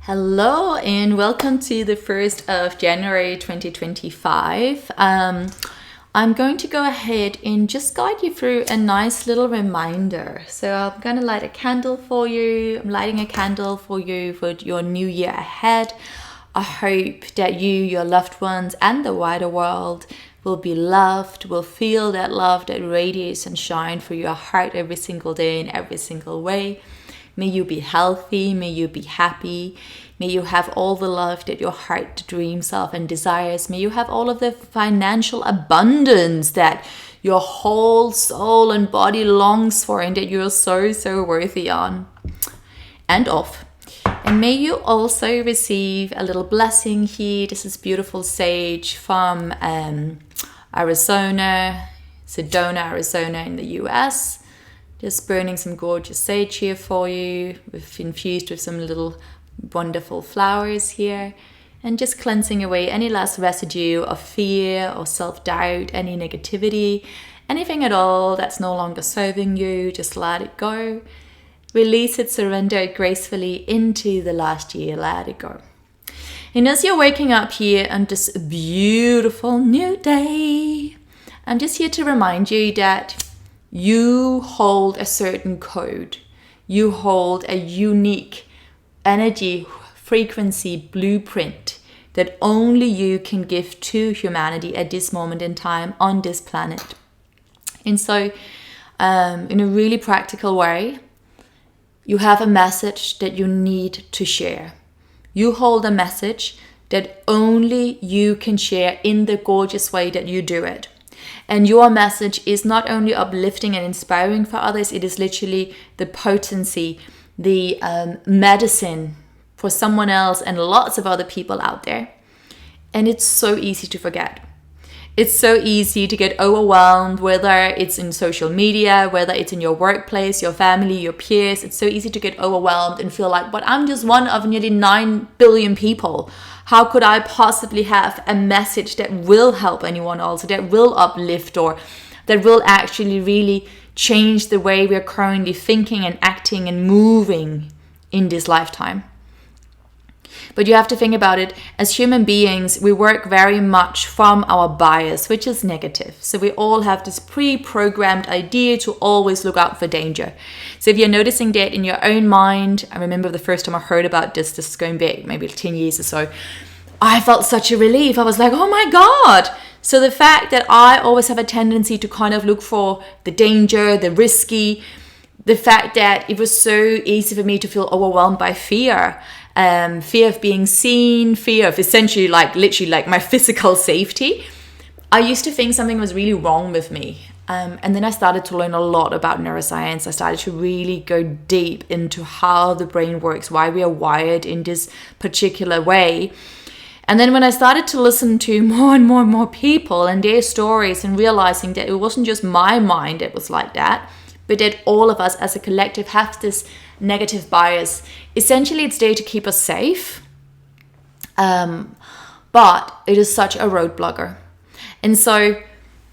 Hello and welcome to the 1st of January 2025. I'm going to go ahead and just guide you through a nice little reminder. So I'm going to light a candle for you. I'm lighting a candle for you for your new year ahead. I hope that you, your loved ones, and the wider world will be loved, will feel that love that radiates and shines through your heart every single day in every single way. May you be healthy, may you be happy, may you have all the love that your heart dreams of and desires. May you have all of the financial abundance that your whole soul and body longs for and that you're so worthy on and of. And may you also receive a little blessing here. This is beautiful sage from Arizona, Sedona, Arizona in the US. Just burning some gorgeous sage here for you. We've infused with some little wonderful flowers here. And just cleansing away any last residue of fear or self-doubt, any negativity, anything at all that's no longer serving you. Just let it go. Release it, surrender it gracefully into the last year. Let it go. And as you're waking up here on this beautiful new day, I'm just here to remind you that you hold a certain code. You hold a unique energy frequency blueprint that only you can give to humanity at this moment in time on this planet. And so, in a really practical way, you have a message that you need to share. You hold a message that only you can share in the gorgeous way that you do it. And your message is not only uplifting and inspiring for others, it is literally the potency, the medicine for someone else and lots of other people out there. And it's so easy to forget. It's so easy to get overwhelmed, whether it's in social media, whether it's in your workplace, your family, your peers. It's so easy to get overwhelmed and feel like, but I'm just one of nearly 9 billion people. How could I possibly have a message that will help anyone else, that will uplift, or that will actually really change the way we're currently thinking and acting and moving in this lifetime? But you have to think about it. As human beings, we work very much from our bias, which is negative. So we all have this pre-programmed idea to always look out for danger. So if you're noticing that in your own mind, I remember the first time I heard about this is going back maybe 10 years or so, I felt such a relief. I was like, oh my God. So the fact that I always have a tendency to kind of look for the danger, the risky, the fact that it was so easy for me to feel overwhelmed by fear, fear of being seen, fear of essentially literally my physical safety. I used to think something was really wrong with me. And then I started to learn a lot about neuroscience. I started to really go deep into how the brain works, why we are wired in this particular way. And then when I started to listen to more and more people and their stories and realizing that it wasn't just my mind that was like that, but that all of us as a collective have this negative bias. Essentially, it's there to keep us safe, but it is such a roadblocker. And so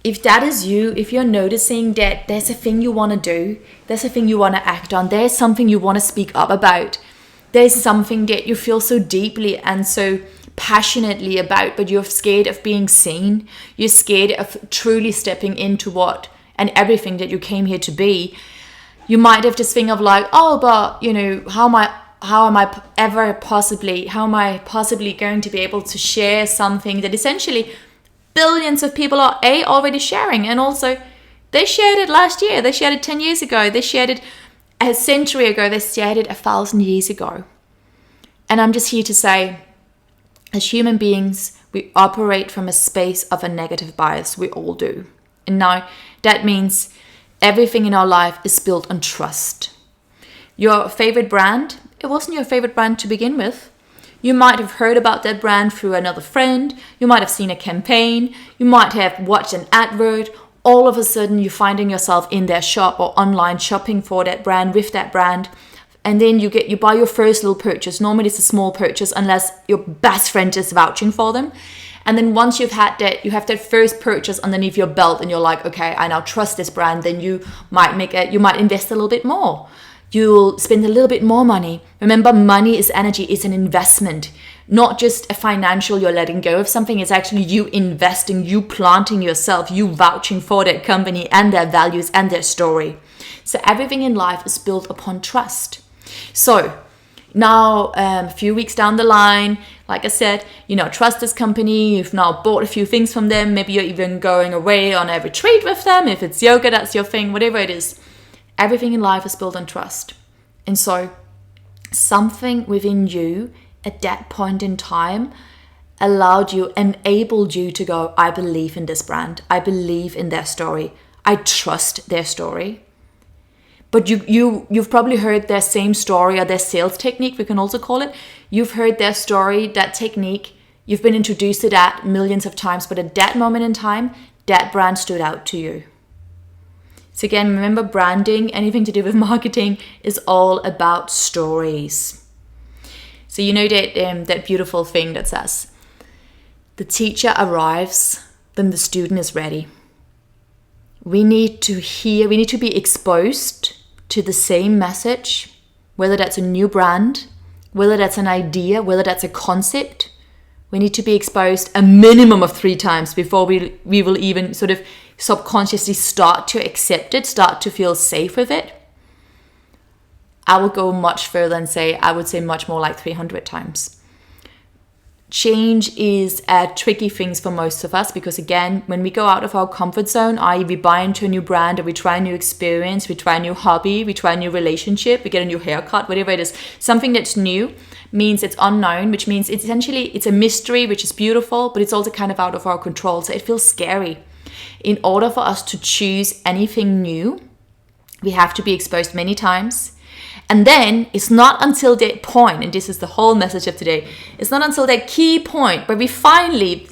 if that is you, if you're noticing that there's a thing you want to do, there's a thing you want to act on, there's something you want to speak up about, there's something that you feel so deeply and so passionately about, but you're scared of being seen, you're scared of truly stepping into what and everything that you came here to be, you might have this thing of like, oh, but how am I possibly going to be able to share something that essentially billions of people are already sharing, and also they shared it last year, they shared it 10 years ago, they shared it a century ago, they shared it 1,000 years ago. And I'm just here to say, as human beings, we operate from a space of a negative bias. We all do. And now that means everything in our life is built on trust. Your favorite brand, it wasn't your favorite brand to begin with. You might have heard about that brand through another friend. You might have seen a campaign. You might have watched an advert. All of a sudden, you're finding yourself in their shop or online shopping for that brand, with that brand. And then you buy your first little purchase. Normally it's a small purchase unless your best friend is vouching for them. And then once you've had that, you have that first purchase underneath your belt and you're like, okay, I now trust this brand. Then you might invest a little bit more. You'll spend a little bit more money. Remember, money is energy, it's an investment, not just a financial you're letting go of something. It's actually you investing, you planting yourself, you vouching for that company and their values and their story. So everything in life is built upon trust. So now, a few weeks down the line, like I said, trust this company. You've now bought a few things from them. Maybe you're even going away on a retreat with them. If it's yoga, that's your thing, whatever it is. Everything in life is built on trust. And so something within you at that point in time enabled you to go, I believe in this brand. I believe in their story. I trust their story. But you've probably heard their same story or their sales technique, we can also call it. You've heard their story, that technique. You've been introduced to that millions of times. But at that moment in time, that brand stood out to you. So again, remember, branding, anything to do with marketing, is all about stories. So that beautiful thing that says, the teacher arrives when the student is ready. We need to be exposed to the same message, whether that's a new brand, whether that's an idea, whether that's a concept. We need to be exposed a minimum of 3 times before we will even sort of subconsciously start to accept it, start to feel safe with it. I will go much further and I would say much more like 300 times. Change is a tricky thing for most of us because, again, when we go out of our comfort zone, i.e. we buy into a new brand or we try a new experience, we try a new hobby, we try a new relationship, we get a new haircut, whatever it is, something that's new means it's unknown, which means it's a mystery, which is beautiful, but it's also kind of out of our control. So it feels scary. In order for us to choose anything new, we have to be exposed many times. And then it's not until that point, and this is the whole message of today, it's not until that key point where we finally,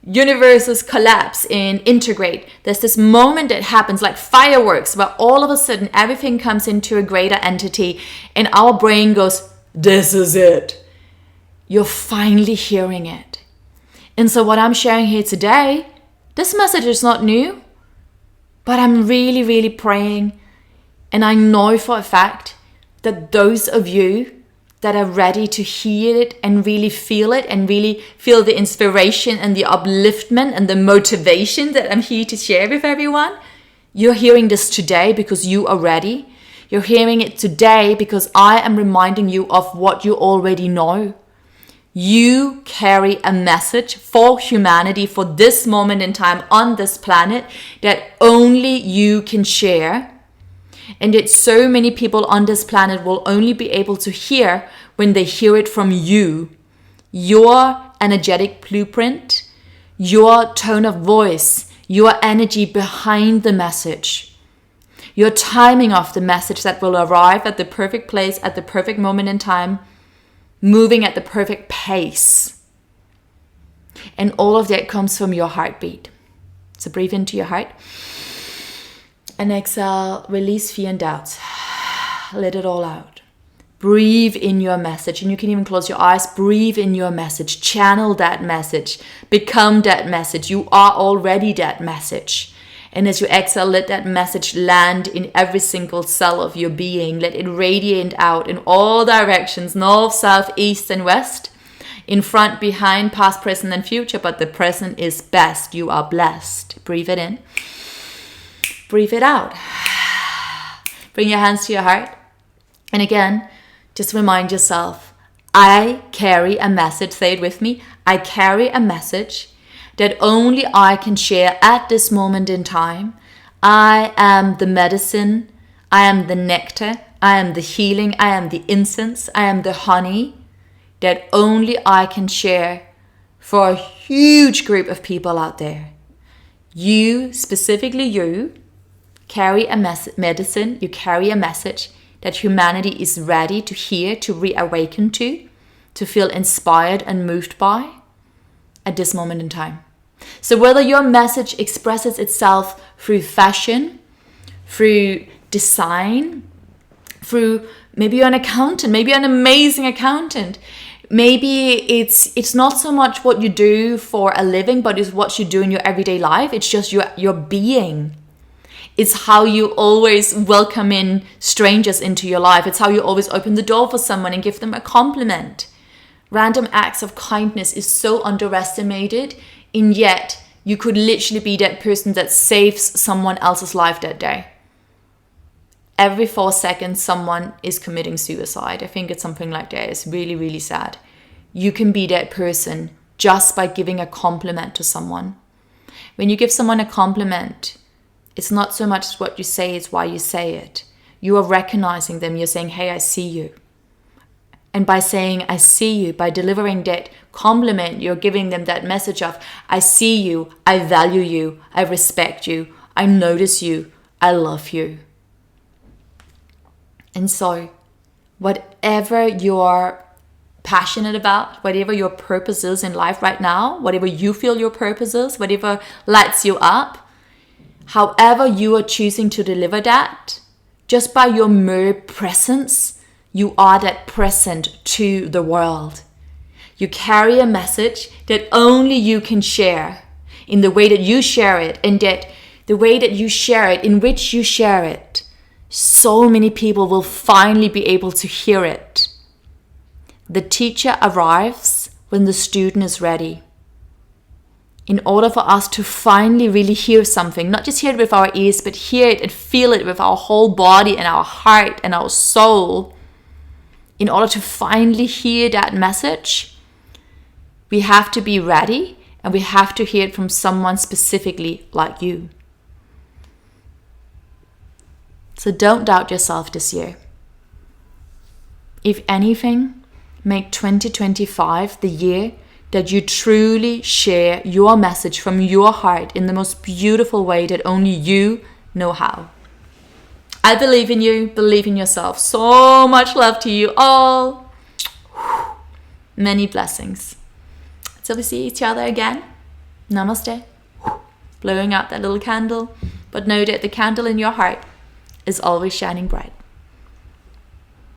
universes collapse and integrate. There's this moment that happens like fireworks where all of a sudden everything comes into a greater entity and our brain goes, this is it. You're finally hearing it. And so what I'm sharing here today, this message is not new, but I'm really, really praying. And I know for a fact that those of you that are ready to hear it and really feel the inspiration and the upliftment and the motivation that I'm here to share with everyone, you're hearing this today because you are ready. You're hearing it today because I am reminding you of what you already know. You carry a message for humanity, for this moment in time on this planet that only you can share. And that so many people on this planet will only be able to hear when they hear it from you. Your energetic blueprint, your tone of voice, your energy behind the message, your timing of the message that will arrive at the perfect place at the perfect moment in time, moving at the perfect pace. And all of that comes from your heartbeat. So breathe into your heart. And exhale, release fear and doubts. Let it all out. Breathe in your message. And you can even close your eyes. Breathe in your message. Channel that message. Become that message. You are already that message. And as you exhale, let that message land in every single cell of your being. Let it radiate out in all directions, north, south, east, and west. In front, behind, past, present, and future. But the present is best. You are blessed. Breathe it in. Breathe it out. Bring your hands to your heart. And again, just remind yourself, I carry a message. Say it with me. I carry a message that only I can share at this moment in time. I am the medicine. I am the nectar. I am the healing. I am the incense. I am the honey that only I can share for a huge group of people out there. You, specifically you, carry a medicine, you carry a message that humanity is ready to hear, to reawaken to feel inspired and moved by at this moment in time. So whether your message expresses itself through fashion, through design, through maybe you're an accountant, maybe you're an amazing accountant, maybe it's not so much what you do for a living, but it's what you do in your everyday life. It's just your being. It's how you always welcome in strangers into your life. It's how you always open the door for someone and give them a compliment. Random acts of kindness is so underestimated, and yet you could literally be that person that saves someone else's life that day. Every 4 seconds, someone is committing suicide. I think it's something like that. It's really, really sad. You can be that person just by giving a compliment to someone. When you give someone a compliment, it's not so much what you say, it's why you say it. You are recognizing them. You're saying, hey, I see you. And by saying, I see you, by delivering that compliment, you're giving them that message of, I see you, I value you, I respect you, I notice you, I love you. And so, whatever you're passionate about, whatever your purpose is in life right now, whatever you feel your purpose is, whatever lights you up, however you are choosing to deliver that, just by your mere presence, you are that present to the world. You carry a message that only you can share in the way that you share it, and that the way that you share it, in which you share it, so many people will finally be able to hear it. The teacher arrives when the student is ready. In order for us to finally really hear something, not just hear it with our ears, but hear it and feel it with our whole body and our heart and our soul, in order to finally hear that message, we have to be ready, and we have to hear it from someone specifically like you. So don't doubt yourself this year. If anything, make 2025 the year that you truly share your message from your heart in the most beautiful way that only you know how. I believe in you, believe in yourself. So much love to you all. Many blessings. Till we see each other again. Namaste. Blowing out that little candle. But know that the candle in your heart is always shining bright.